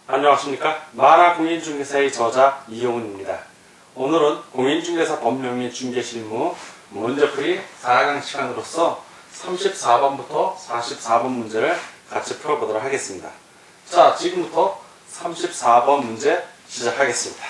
안녕하십니까. 만화공인중개사의 저자 이용훈입니다. 오늘은 공인중개사 법령 및 중개실무 문제풀이 4강 시간으로서 34번부터 44번 문제를 같이 풀어보도록 하겠습니다. 자, 지금부터 34번 문제 시작하겠습니다.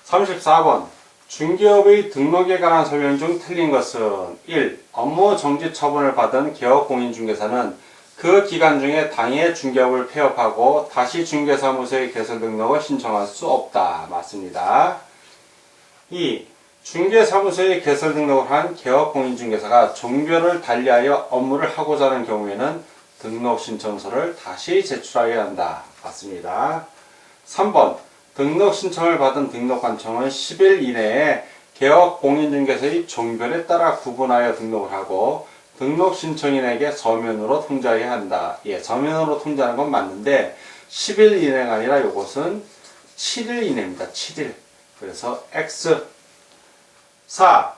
34번 중개업의 등록에 관한 설명 중 틀린 것은 1. 업무 정지 처분을 받은 개업공인중개사는 그 기간 중에 당해 중개업을 폐업하고 다시 중개사무소에 개설 등록을 신청할 수 없다. 맞습니다. 2. 중개사무소에 개설 등록을 한 개업공인중개사가 종별을 달리하여 업무를 하고자 하는 경우에는 등록신청서를 다시 제출하여야 한다. 맞습니다. 3번 등록 신청을 받은 등록관청은 10일 이내에 개업공인중개사의 종별에 따라 구분하여 등록을 하고 등록 신청인에게 서면으로 통지해야 한다. 예, 서면으로 통지하는 건 맞는데 10일 이내가 아니라 이것은 7일 이내입니다. 7일. 그래서 X. 4.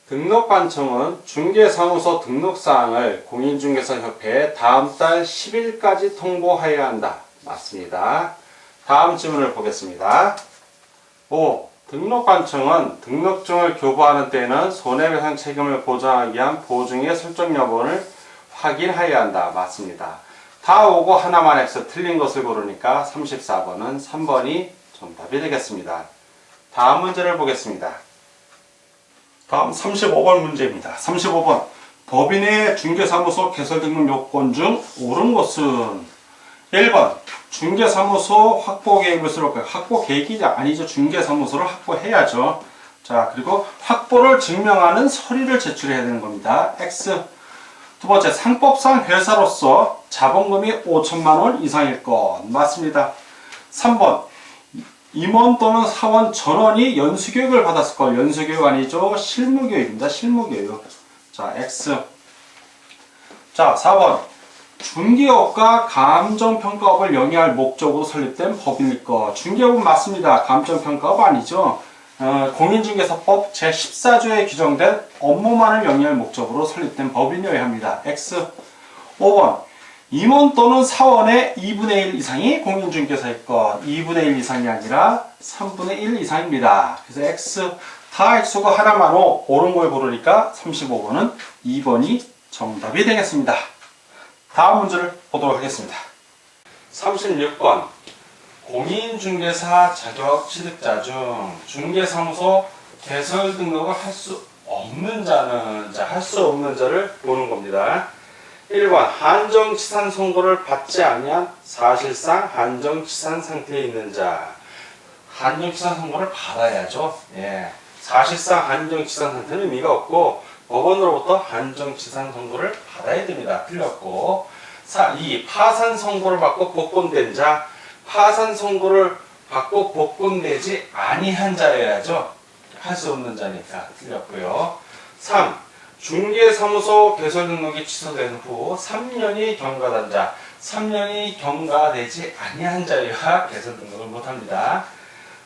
등록관청은 중개사무소 등록사항을 공인중개사협회에 다음 달 10일까지 통보해야 한다. 맞습니다. 다음 질문을 보겠습니다. 5. 등록관청은 등록증을 교부하는 때에는 손해배상 책임을 보장하기 위한 보증의 설정 여부를 확인해야 한다. 맞습니다. 다 오고 하나만 X 틀린 것을 고르니까 34번은 3번이 정답이 되겠습니다. 다음 문제를 보겠습니다. 다음 35번 문제입니다. 35번 법인의 중개사무소 개설 등록 요건 중 옳은 것은 1번 중개사무소 확보 계획을 쓸 거예요. 확보 계획이 아니죠. 중개사무소를 확보해야죠. 자, 그리고 확보를 증명하는 서류를 제출해야 되는 겁니다. X. 두 번째, 상법상 회사로서 자본금이 5천만 원 이상일 것. 맞습니다. 3번, 임원 또는 사원 전원이 연수교육을 받았을 것. 연수교육 아니죠. 실무교육입니다. 실무교육. 자, X. 자, 4번. 중개업과 감정평가업을 영위할 목적으로 설립된 법인일 것. 중개업은 맞습니다. 감정평가업 아니죠. 공인중개사법 제14조에 규정된 업무만을 영위할 목적으로 설립된 법인이어야 합니다. X. 5번 임원 또는 사원의 2분의 1 이상이 공인중개사일 것. 2분의 1 이상이 아니라 3분의 1 이상입니다. 그래서 X. 다 X가 하나만 옳은 걸 고르니까 35번은 2번이 정답이 되겠습니다. 다음 문제를 보도록 하겠습니다. 36번 공인중개사 자격 취득자 중 중개사무소 개설 등록을 할 수 없는 자는 할 수 없는 자를 보는 겁니다. 1번 한정치산 선고를 받지 아니한 사실상 한정치산 상태에 있는 자. 한정치산 선고를 받아야죠. 예. 사실상 한정치산 상태는 의미가 없고 법원으로부터 한정치산 선고를 받아야 됩니다. 틀렸고. 2. 파산 선고를 받고 복권된 자. 파산 선고를 받고 복권되지 아니한 자여야죠. 할 수 없는 자니까 틀렸고요. 3. 중개사무소 개설 등록이 취소된 후 3년이 경과된 자. 3년이 경과되지 아니한 자여야 개설 등록을 못합니다.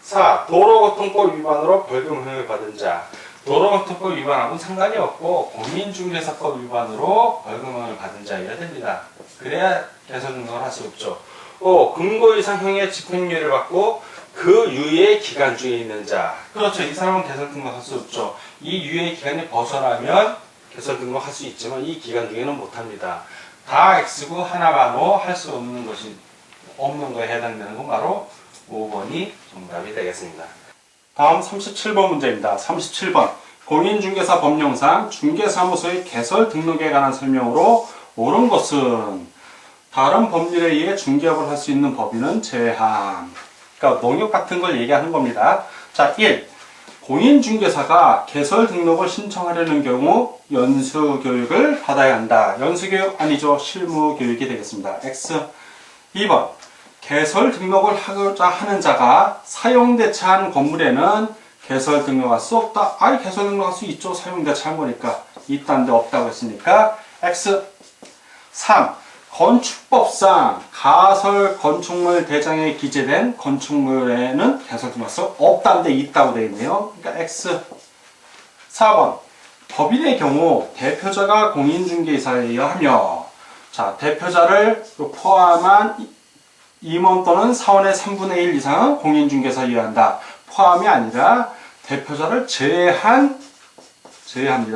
4. 도로교통법 위반으로 벌금형을 받은 자. 도로교통법 위반하고는 상관이 없고 공인중개사법 위반으로 벌금형을 받은 자여야 됩니다. 그래야 개설 등록을 할 수 없죠. 5. 금고 이상형의 집행유예를 받고 그 유예 기간 중에 있는 자. 그렇죠. 이 사람은 개설 등록할 수 없죠. 이 유예 기간이 벗어나면 개설 등록할 수 있지만 이 기간 중에는 못합니다. 다 X고 하나가 No 할 수 없는 것이 없는 거에 해당되는 건 바로 5번이 정답이 되겠습니다. 다음 37번 문제입니다. 37번 공인중개사 법령상 중개사무소의 개설 등록에 관한 설명으로 옳은 것은 다른 법률에 의해 중개업을 할 수 있는 법인은 제한. 그러니까 농협 같은 걸 얘기하는 겁니다. 자, 1. 공인중개사가 개설 등록을 신청하려는 경우 연수교육을 받아야 한다. 연수교육 아니죠. 실무교육이 되겠습니다. X. 2번 개설 등록을 하고자 하는 자가 사용대체한 건물에는 개설 등록할 수 없다. 아니, 개설 등록할 수 있죠. 사용대체한 거니까. 있다는데 없다고 했으니까 X. 3. 건축법상 가설 건축물 대장에 기재된 건축물에는 개설 등록할 수 없다는데 있다고 되어 있네요. 그러니까 X. 4번 법인의 경우 대표자가 공인중개사이여 하며 자, 대표자를 포함한 임원 또는 사원의 3분의 1 이상은 공인중개사에 의한다. 포함이 아니라 대표자를 제외합니다.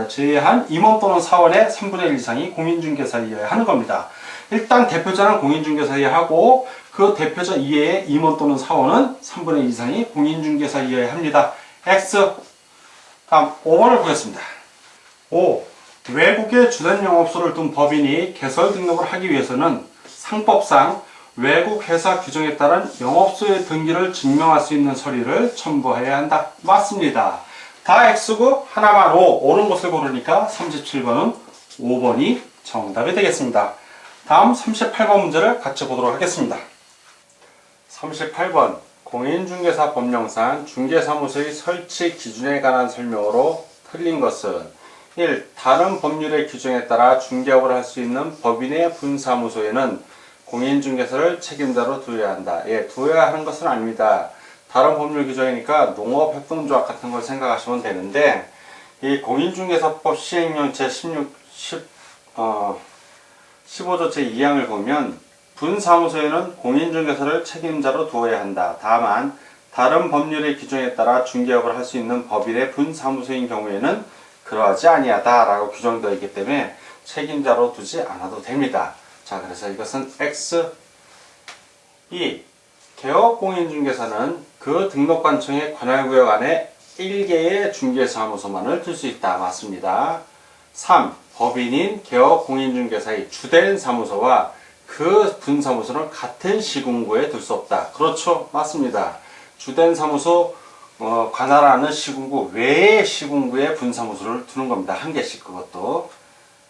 제외한 임원 또는 사원의 3분의 1 이상이 공인중개사에 의해야 하는 겁니다. 일단 대표자는 공인중개사에 하고 그 대표자 이외의 임원 또는 사원은 3분의 1 이상이 공인중개사에 의해야 합니다. X. 다음 5번을 보겠습니다. 5. 외국에 주된 영업소를 둔 법인이 개설 등록을 하기 위해서는 상법상 외국 회사 규정에 따른 영업소의 등기를 증명할 수 있는 서류를 첨부해야 한다. 맞습니다. 다 X고 하나만 O. 옳은 것을 고르니까 37번은 5번이 정답이 되겠습니다. 다음 38번 문제를 같이 보도록 하겠습니다. 38번 공인중개사 법령상 중개사무소의 설치 기준에 관한 설명으로 틀린 것은 1. 다른 법률의 규정에 따라 중개업을 할 수 있는 법인의 분사무소에는 공인중개사를 책임자로 두어야 한다. 예, 두어야 하는 것은 아닙니다. 다른 법률 규정이니까 농업협동조합 같은 걸 생각하시면 되는데 이 공인중개사법 시행령 제15조 제2항을 보면 분사무소에는 공인중개사를 책임자로 두어야 한다. 다만 다른 법률의 규정에 따라 중개업을 할 수 있는 법인의 분사무소인 경우에는 그러하지 아니하다 라고 규정되어 있기 때문에 책임자로 두지 않아도 됩니다. 자, 그래서 이것은 X. 2. 개업공인중개사는 그 등록관청의 관할구역 안에 1개의 중개사무소만을 둘 수 있다. 맞습니다. 3. 법인인 개업공인중개사의 주된 사무소와 그 분사무소는 같은 시군구에 둘 수 없다. 그렇죠. 맞습니다. 주된 사무소 관할하는 시군구 외의 시군구에 분사무소를 두는 겁니다. 한 개씩 그것도.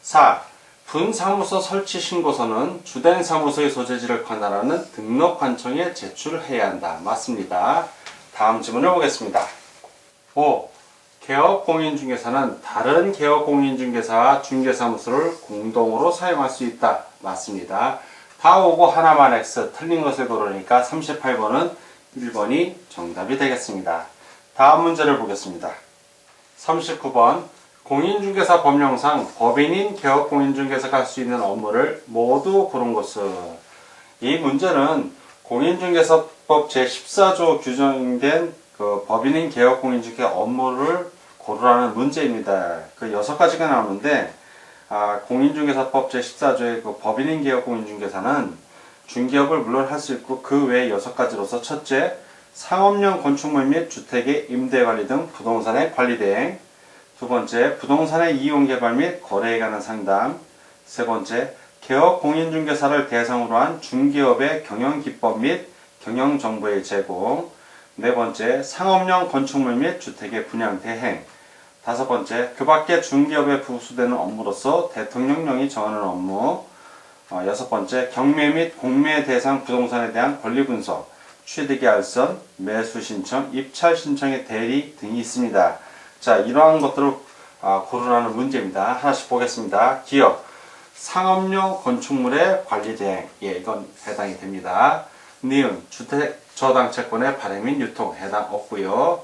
4. 분사무소 설치 신고서는 주된 사무소의 소재지를 관할하는 등록관청에 제출해야 한다. 맞습니다. 다음 질문을 보겠습니다. 5. 개업공인중개사는 다른 개업공인중개사와 중개사무소를 공동으로 사용할 수 있다. 맞습니다. 다 오고 하나만 X. 틀린 것을 고르니까 38번은 1번이 정답이 되겠습니다. 다음 문제를 보겠습니다. 39번 공인중개사 법령상 법인인 개업공인중개사가 할 수 있는 업무를 모두 고른 것은 이 문제는 공인중개사법 제14조 규정된 그 법인인 개업공인중개사 업무를 고르라는 문제입니다. 그 6가지가 나오는데 공인중개사법 제14조의 그 법인인 개업공인중개사는 중개업을 물론 할 수 있고 그 외에 6가지로서 첫째, 상업용 건축물 및 주택의 임대관리 등 부동산의 관리 대행. 두 번째, 부동산의 이용개발 및 거래에 관한 상담. 세 번째, 개업공인중개사를 대상으로 한 중개업의 경영기법 및 경영정보의 제공. 네 번째, 상업용 건축물 및 주택의 분양 대행. 다섯 번째, 그 밖에 중개업에 부수되는 업무로서 대통령령이 정하는 업무. 여섯 번째, 경매 및 공매 대상 부동산에 대한 권리 분석, 취득의 알선, 매수 신청, 입찰 신청의 대리 등이 있습니다. 자, 이러한 것들을 고르라는 문제입니다. 하나씩 보겠습니다. 기업, 상업용 건축물의 관리 대행. 예, 이건 해당이 됩니다. 니은, 주택 저당채권의 발행 및 유통 해당 없고요.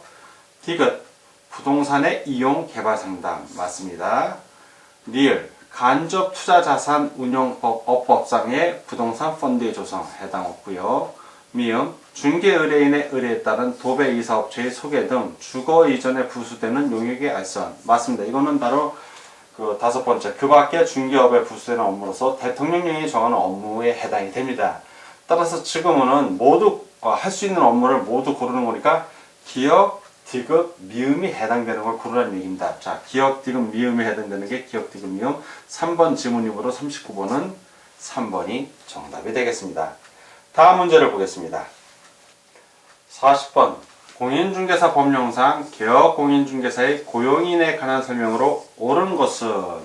디귿, 부동산의 이용 개발 상담 맞습니다. 리을, 간접 투자자산 운용법 업법상의 부동산 펀드의 조성 해당 없고요. 미음, 중개 의뢰인의 의뢰에 따른 도배 이사업체의 소개 등 주거 이전에 부수되는 용역의 알선 맞습니다. 이거는 바로 그 다섯 번째, 그 밖에 중개업에 부수되는 업무로서 대통령령이 정하는 업무에 해당이 됩니다. 따라서 지금은 모두 할 수 있는 업무를 모두 고르는 거니까 기업, 디귿, 미음이 해당되는 걸 고르라는 얘기입니다. 자, 기업, 디귿, 미음이 해당되는 게 기업, 디귿, 미음. 3번 지문이므로 39번은 3번이 정답이 되겠습니다. 다음 문제를 보겠습니다. 40번 공인중개사 법령상 개업공인중개사의 고용인에 관한 설명으로 옳은 것은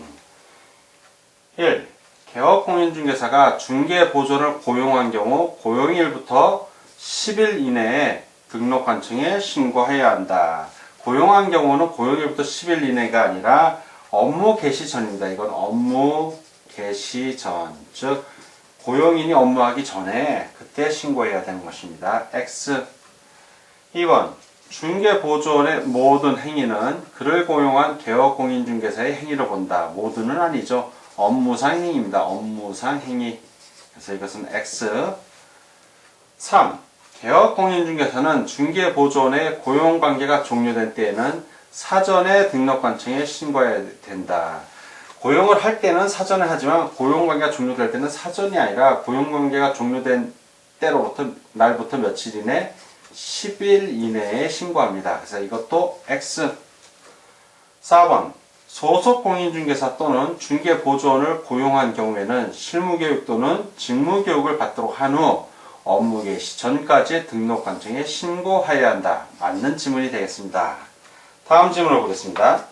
1. 개업공인중개사가 중개보조를 고용한 경우 고용일부터 10일 이내에 등록관청에 신고해야 한다. 고용한 경우는 고용일부터 10일 이내가 아니라 업무 개시 전입니다. 이건 업무 개시 전, 즉 고용인이 업무하기 전에 그때 신고해야 되는 것입니다. X. 2번 중개보조원의 모든 행위는 그를 고용한 개업공인중개사의 행위로 본다. 모두는 아니죠. 업무상 행위입니다. 업무상 행위. 그래서 이것은 X. 3. 개업공인중개사는 중개보조원의 고용관계가 종료된 때에는 사전에 등록관청에 신고해야 된다. 고용을 할 때는 사전에 하지만 고용관계가 종료될 때는 사전이 아니라 고용관계가 종료된 때로부터 날부터 며칠 이내 10일 이내에 신고합니다. 그래서 이것도 X. 4번 소속 공인중개사 또는 중개보조원을 고용한 경우에는 실무교육 또는 직무교육을 받도록 한 후 업무 개시 전까지 등록관청에 신고하여야 한다. 맞는 지문이 되겠습니다. 다음 질문을 보겠습니다.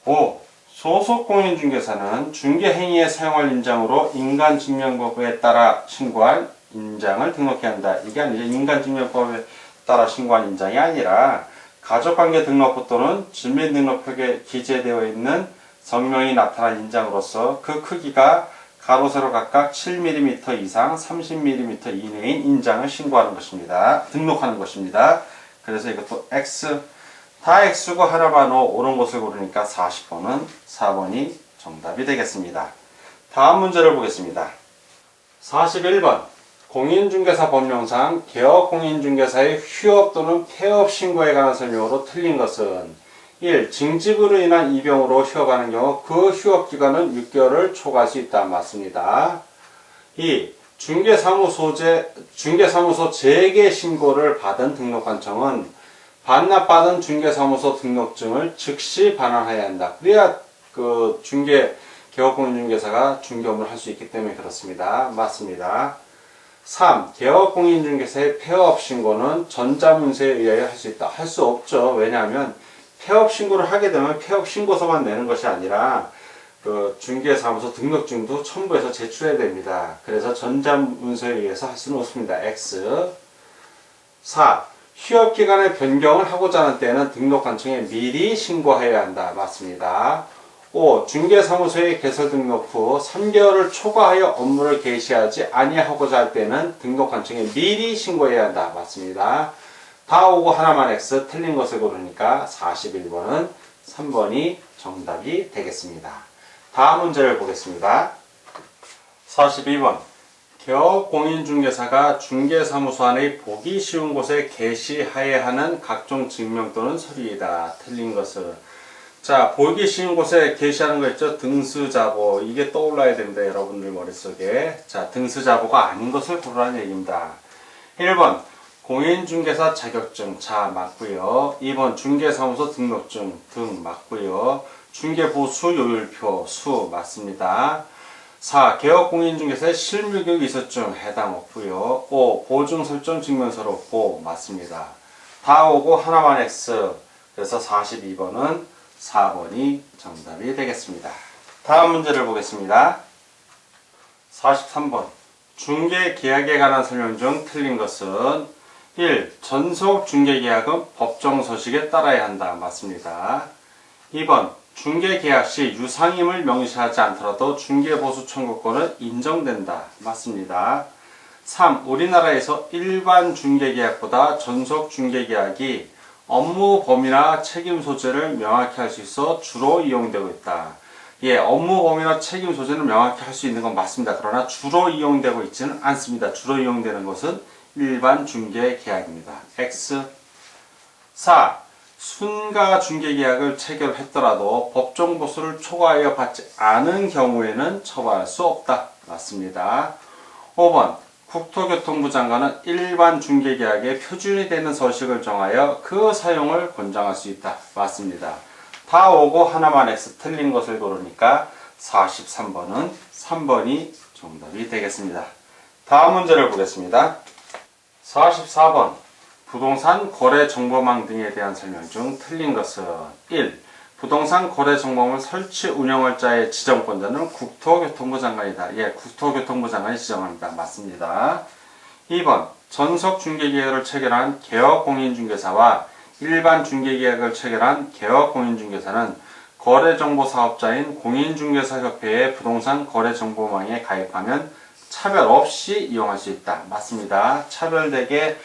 5. 소속 공인중개사는 중개행위에 사용할 인장으로 인간증명법에 따라 신고한 인장을 등록해야 한다. 이게 아니죠. 인간증명법에 따라 신고한 인장이 아니라 가족관계 등록부 또는 주민등록표에 기재되어 있는 성명이 나타난 인장으로서 그 크기가 가로 세로 각각 7mm 이상 30mm 이내인 인장을 신고하는 것입니다. 등록하는 것입니다. 그래서 이것도 X. 다 X고 하나만 O, 옳은 것을 고르니까 40번은 4번이 정답이 되겠습니다. 다음 문제를 보겠습니다. 41번 공인중개사 법령상 개업공인중개사의 휴업 또는 폐업 신고에 관한 설명으로 틀린 것은 1. 징집으로 인한 입영으로 휴업하는 경우 그 휴업기간은 6개월을 초과할 수 있다. 맞습니다. 2. 중개사무소 재개 신고를 받은 등록관청은 반납받은 중개사무소 등록증을 즉시 반환해야 한다. 그래야 그 개업공인중개사가 중개업을 할 수 있기 때문에 그렇습니다. 맞습니다. 3. 개업공인중개사의 폐업 신고는 전자문서에 의하여 할 수 있다. 할 수 없죠. 왜냐하면 폐업 신고를 하게 되면 폐업 신고서만 내는 것이 아니라 그 중개사무소 등록증도 첨부해서 제출해야 됩니다. 그래서 전자문서에 의해서 할 수는 없습니다. X. 4. 휴업기간의 변경을 하고자 하는 때에는 등록관청에 미리 신고해야 한다. 맞습니다. 5. 중개사무소의 개설 등록 후 3개월을 초과하여 업무를 개시하지 아니하고자 할 때는 등록관청에 미리 신고해야 한다. 맞습니다. 다 오고 하나만 X, 틀린 것을 고르니까 41번은 3번이 정답이 되겠습니다. 다음 문제를 보겠습니다. 42번 개업공인중개사가 중개사무소 안의 보기 쉬운 곳에 게시하여야 하는 각종 증명 또는 서류이다. 틀린 것은 자, 보기 쉬운 곳에 게시하는 거 있죠? 등수자보. 이게 떠올라야 됩니다. 여러분들 머릿속에. 자, 등수자보가 아닌 것을 고르라는 얘기입니다. 1번 공인중개사 자격증. 자, 맞고요. 2번 중개사무소 등록증. 등 맞고요. 중개보수 요율표. 수 맞습니다. 4. 개업공인중개사의 실무교육 이수증. 해당 없고요. 5. 보증설정 증명서로. 보 맞습니다. 다 오고 하나만 X. 그래서 42번은 4번이 정답이 되겠습니다. 다음 문제를 보겠습니다. 43번 중개계약에 관한 설명 중 틀린 것은 1. 전속 중개계약은 법정서식에 따라야 한다. 맞습니다. 2번 중개계약 시 유상임을 명시하지 않더라도 중개보수 청구권은 인정된다. 맞습니다. 3. 우리나라에서 일반 중개계약보다 전속 중개계약이 업무 범위나 책임 소재를 명확히 할 수 있어 주로 이용되고 있다. 예, 업무 범위나 책임 소재를 명확히 할 수 있는 건 맞습니다. 그러나 주로 이용되고 있지는 않습니다. 주로 이용되는 것은 일반 중개 계약입니다. X. 4. 순가 중개 계약을 체결했더라도 법정 보수를 초과하여 받지 않은 경우에는 처벌할 수 없다. 맞습니다. 5번 국토교통부 장관은 일반 중개계약에 표준이 되는 서식을 정하여 그 사용을 권장할 수 있다. 맞습니다. 다 오고 하나만 X 틀린 것을 고르니까 43번은 3번이 정답이 되겠습니다. 다음 문제를 보겠습니다. 44번 부동산 거래 정보망 등에 대한 설명 중 틀린 것은 1. 부동산 거래 정보망을 설치 운영할 자의 지정권자는 국토교통부 장관이다. 예, 국토교통부 장관이 지정합니다. 맞습니다. 2번 전속 중개계약을 체결한 개업공인중개사와 일반 중개계약을 체결한 개업공인중개사는 거래정보 사업자인 공인중개사협회의 부동산 거래정보망에 가입하면 차별 없이 이용할 수 있다. 맞습니다. 차별되게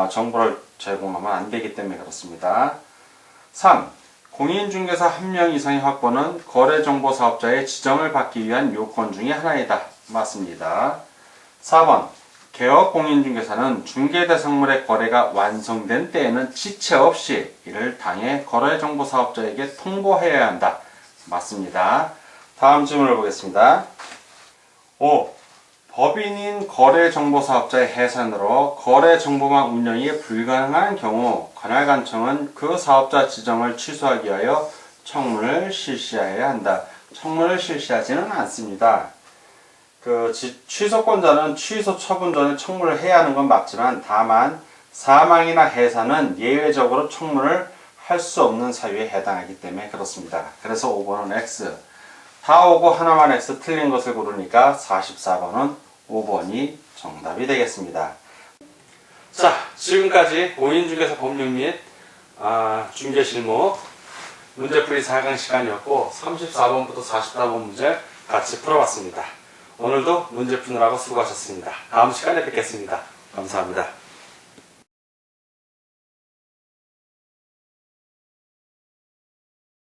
정보를 제공하면 안 되기 때문에 그렇습니다. 3. 공인중개사 1명 이상의 확보는 거래정보사업자의 지정을 받기 위한 요건 중에 하나이다. 맞습니다. 4번 개업공인중개사는 중개대상물의 거래가 완성된 때에는 지체 없이 이를 당해 거래정보사업자에게 통보해야 한다. 맞습니다. 다음 질문을 보겠습니다. 5. 법인인 거래정보사업자의 해산으로 거래정보망 운영이 불가능한 경우 관할관청은 그 사업자 지정을 취소하기 위하여 청문을 실시해야 한다. 청문을 실시하지는 않습니다. 취소권자는 취소 처분 전에 청문을 해야 하는 건 맞지만 다만 사망이나 해산은 예외적으로 청문을 할 수 없는 사유에 해당하기 때문에 그렇습니다. 그래서 5번은 X. 다 오고 하나만 X 틀린 것을 고르니까 44번은 5번이 정답이 되겠습니다. 자, 지금까지 공인중개사 법률 및 중개실무 문제풀이 4강 시간이었고 34번부터 44번 문제 같이 풀어봤습니다. 오늘도 문제 푸느라고 수고하셨습니다. 다음 시간에 뵙겠습니다. 감사합니다.